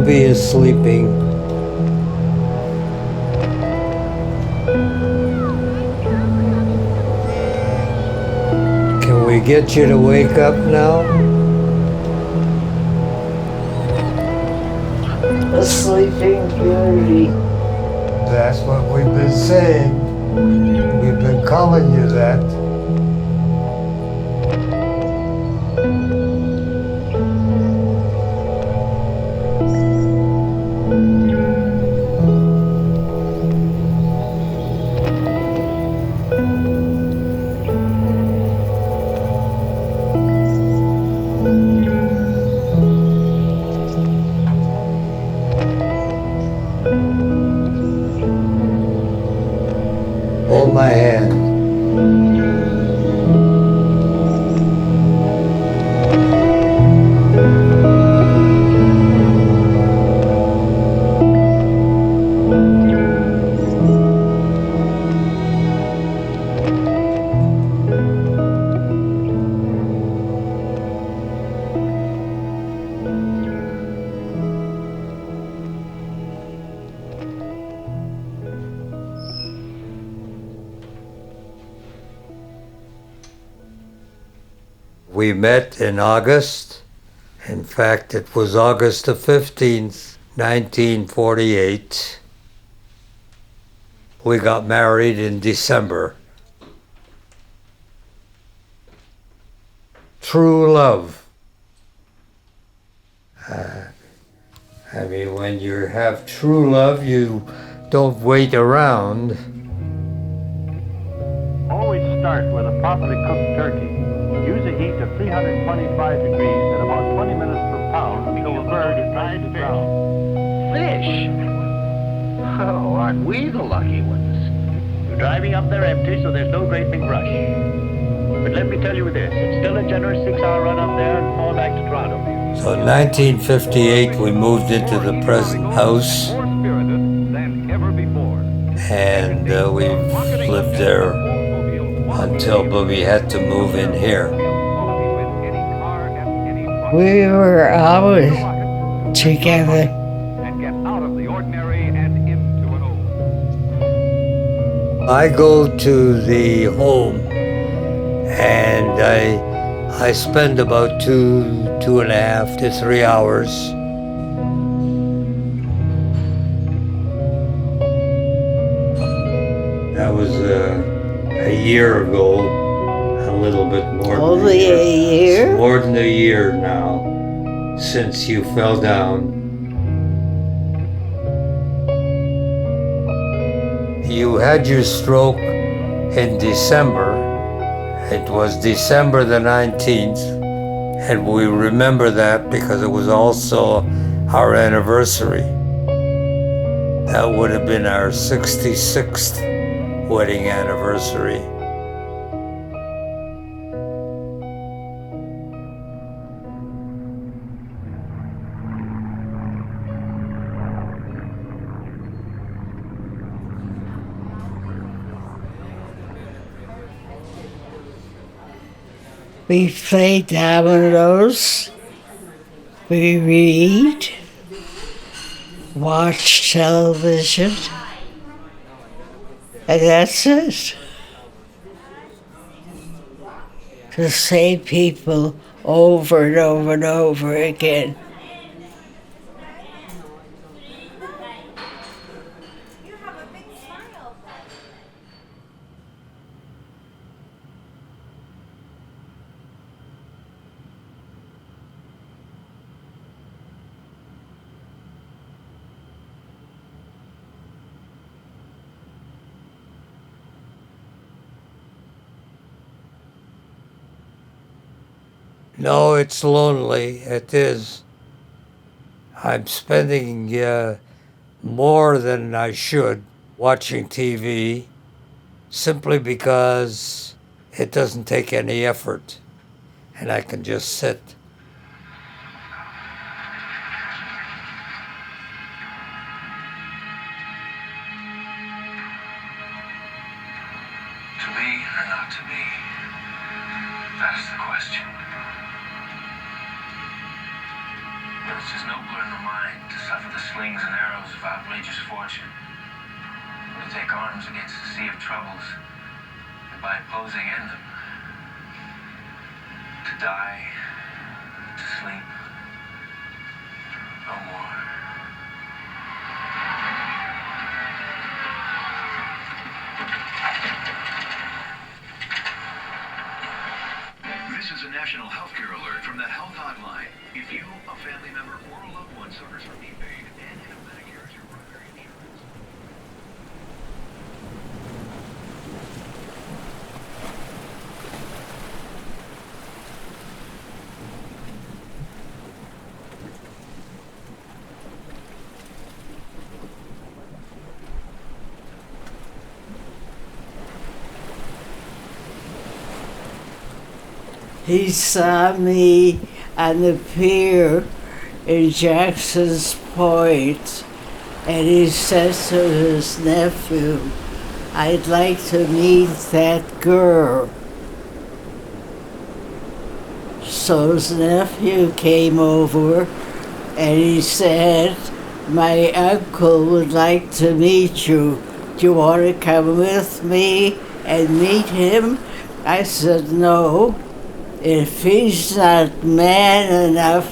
Bubby is sleeping. Can we get you to wake up now? A sleeping beauty. That's what we've been saying. We've been calling you that. Hold my hand. We met in August. In fact, it was August the 15th, 1948. We got married in December. True love. I mean, when you have true love, you don't wait around. Always start with a properly cooked turkey. Use a heat of 325 degrees and about 20 minutes per pound until the bird is nicely brown. Fish! Oh, aren't we the lucky ones? You're driving up there empty, so there's no great big rush. But let me tell you this, it's still a generous 6-hour run up there and fall back to Toronto. So in 1958, we moved into the present house, More spirited than ever before. and we've lived there until Bubby had to move in here. We were always together. And get out of the ordinary and into an old. I go to the home, and I spend about 2.5 to 3 hours. That was a year ago, a little bit more than Only a year? More than a year now, since you fell down. You had your stroke in December. It was December the 19th, and we remember that because it was also our anniversary. That would have been our 66th wedding anniversary. We play dominoes. We read. Watch television. And that's it. The same people over and over and over again. No, it's lonely. It is. I'm spending more than I should watching TV simply because it doesn't take any effort and I can just sit. To be or not to be? That's the question. It's just nobler in the mind to suffer the slings and arrows of outrageous fortune, to take arms against a sea of troubles, and by opposing end them. To die, to sleep, no more. This is a national healthcare alert from the Health Hotline. If you, a family member, or a loved one suffers from knee pain and have Medicare as your primary insurance. He saw me on the pier in Jackson's Point, and he said to his nephew, "I'd like to meet that girl." So his nephew came over and he said, "My uncle would like to meet you. Do you want to come with me and meet him?" I said, "No. If he's not man enough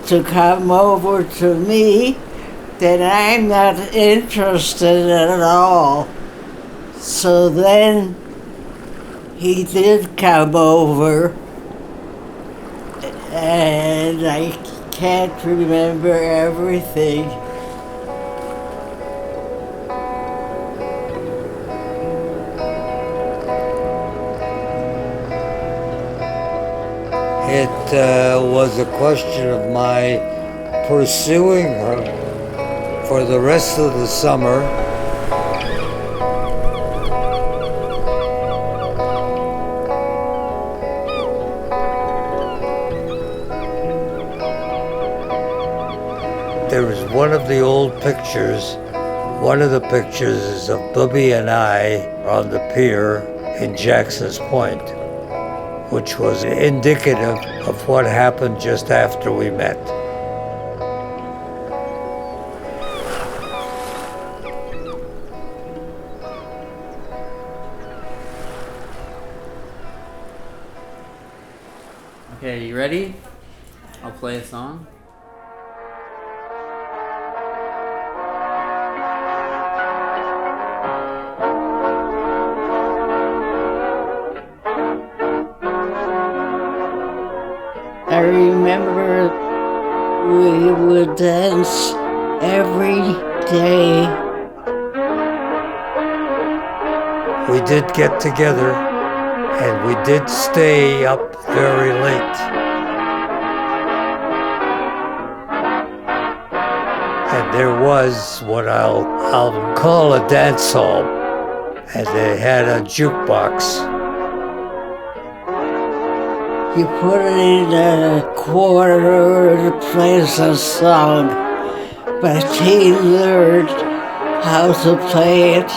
to come over to me, then I'm not interested at all." So then he did come over, and I can't remember everything. It was a question of my pursuing her for the rest of the summer. There is one of the old pictures. One of the pictures is of Bubby and I on the pier in Jackson's Point, which was indicative of what happened just after we met. Okay, you ready? I'll play a song. I remember we would dance every day. We did get together and we did stay up very late. And there was what I'll call a dance hall, and they had a jukebox. You put it in a quarter and it plays a song, but he learned how to play it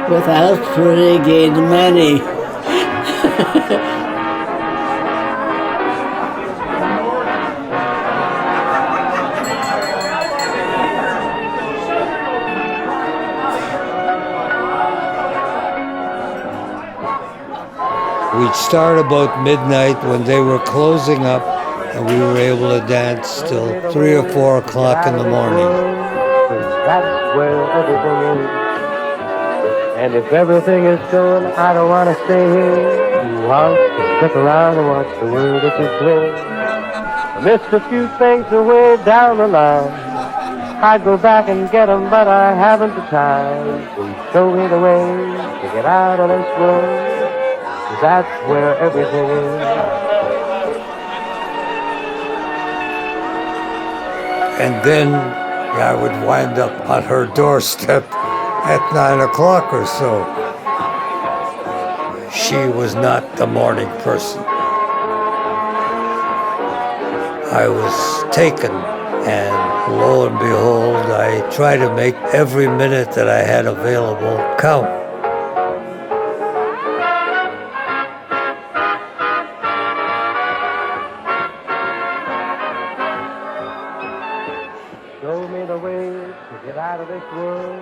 without putting in money. We'd start about midnight when they were closing up, and we were able to dance till 3 or 4 o'clock in the morning. That's where everything is. And if everything is going, I don't want to stay here. You want to stick around and watch the world at its play. I missed a few things away down the line. I'd go back and get them, but I haven't the time. Please show me the way to get out of this world. 'Cause that's where everything is. And then I would wind up on her doorstep at 9 o'clock or so. She was not the morning person. I was taken, and lo and behold, I tried to make every minute that I had available count. this world,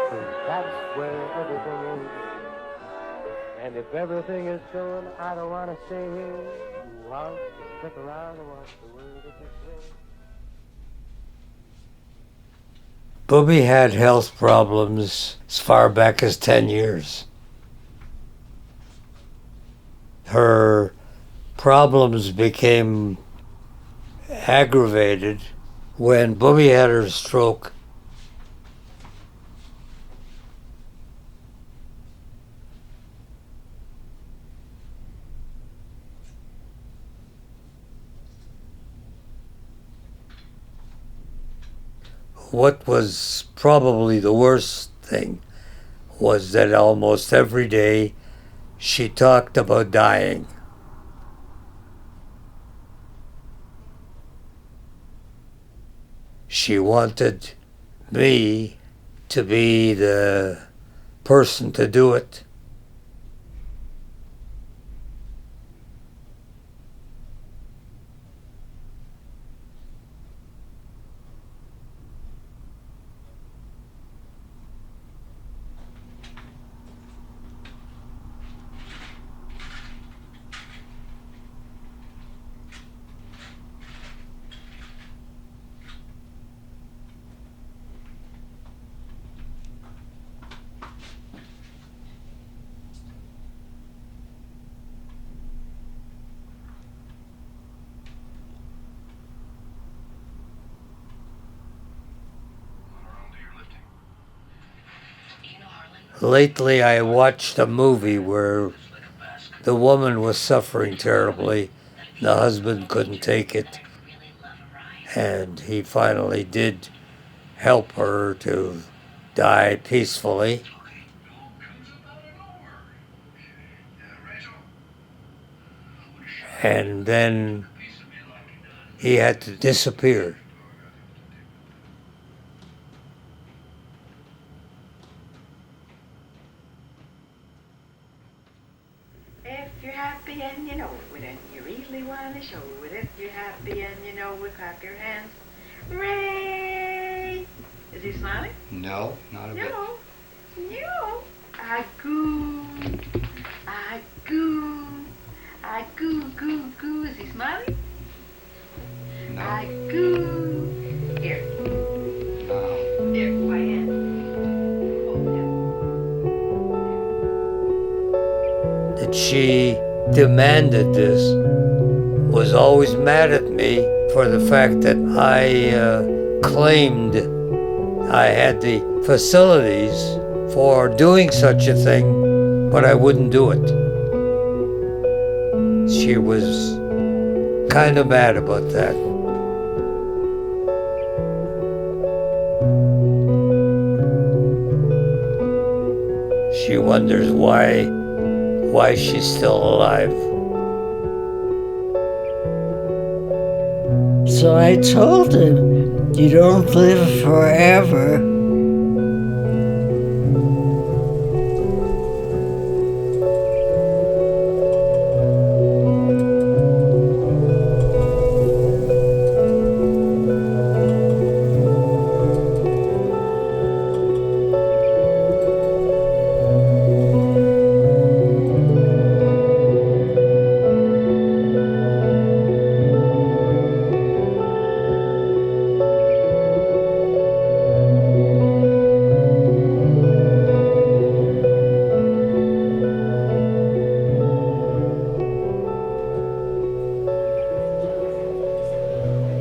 'cause that's where everything is. And if everything is going, I don't want to stay here. Who wants to stick around and watch the world at this rate? Booby had health problems as far back as 10 years. Her problems became aggravated when Booby had her stroke. What was probably the worst thing was that almost every day she talked about dying. She wanted me to be the person to do it. Lately, I watched a movie where the woman was suffering terribly. The husband couldn't take it, and he finally did help her to die peacefully. And then he had to disappear. If you're happy and you know it, and you really want to show it. If you're happy and you know it, clap your hands. Hooray! Is he smiling? No, not a bit. No. No. I goo. I goo. I goo, goo, goo. Is he smiling? No. I goo. Here. No. Here, my hand. That she demanded this, was always mad at me for the fact that I claimed I had the facilities for doing such a thing, but I wouldn't do it. She was kind of mad about that. She wonders why she's still alive. So I told him, you don't live forever.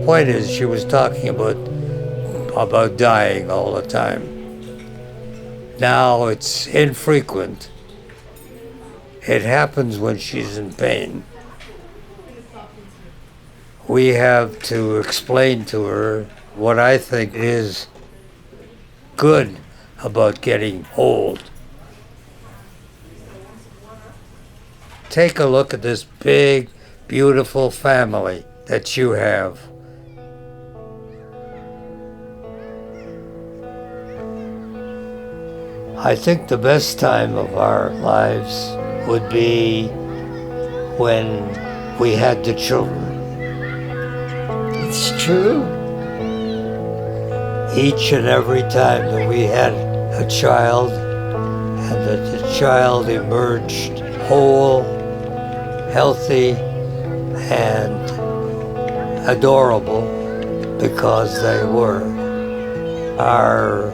Point is, she was talking about dying all the time. Now it's infrequent. It happens when she's in pain. We have to explain to her what I think is good about getting old. Take a look at this big, beautiful family that you have. I think the best time of our lives would be when we had the children. It's true. each and every time that we had a child, and that the child emerged whole, healthy, and adorable because they were. Our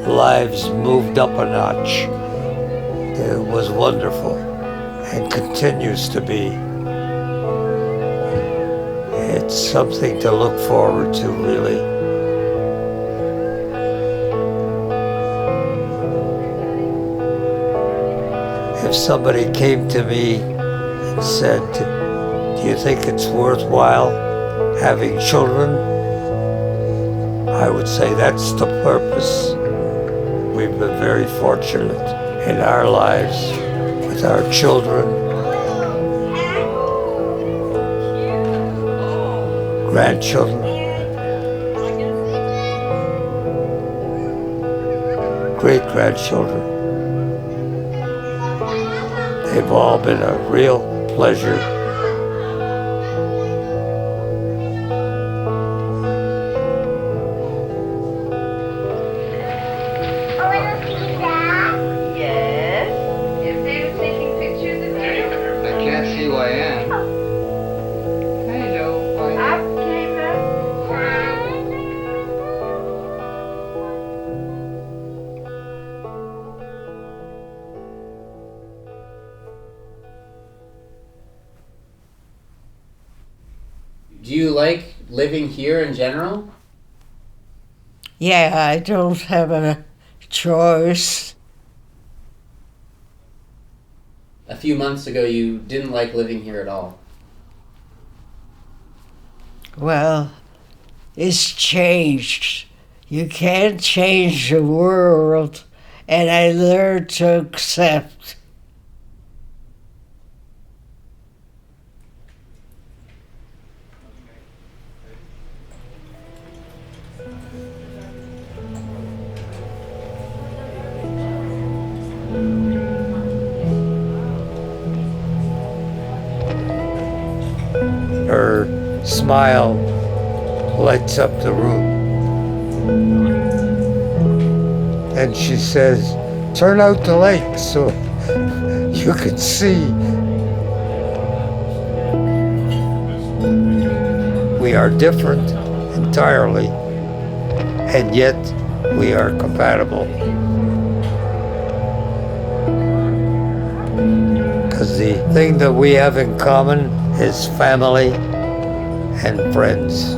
lives moved up a notch. It was wonderful and continues to be. It's something to look forward to, really. If somebody came to me and said, "Do you think it's worthwhile having children?" I would say that's the purpose. We've been very fortunate in our lives with our children, grandchildren, great-grandchildren. They've all been a real pleasure. Yes. If they were taking pictures of you. I can't see who I am. Hello, who I am. Up came up. Do you like living here in general? Yeah, I don't have a choice. A few months ago, you didn't like living here at all. Well, it's changed. You can't change the world, and I learned to accept. Her smile lights up the room. And she says, "Turn out the light so you can see." We are different entirely, and yet we are compatible. Because the thing that we have in common is family and friends.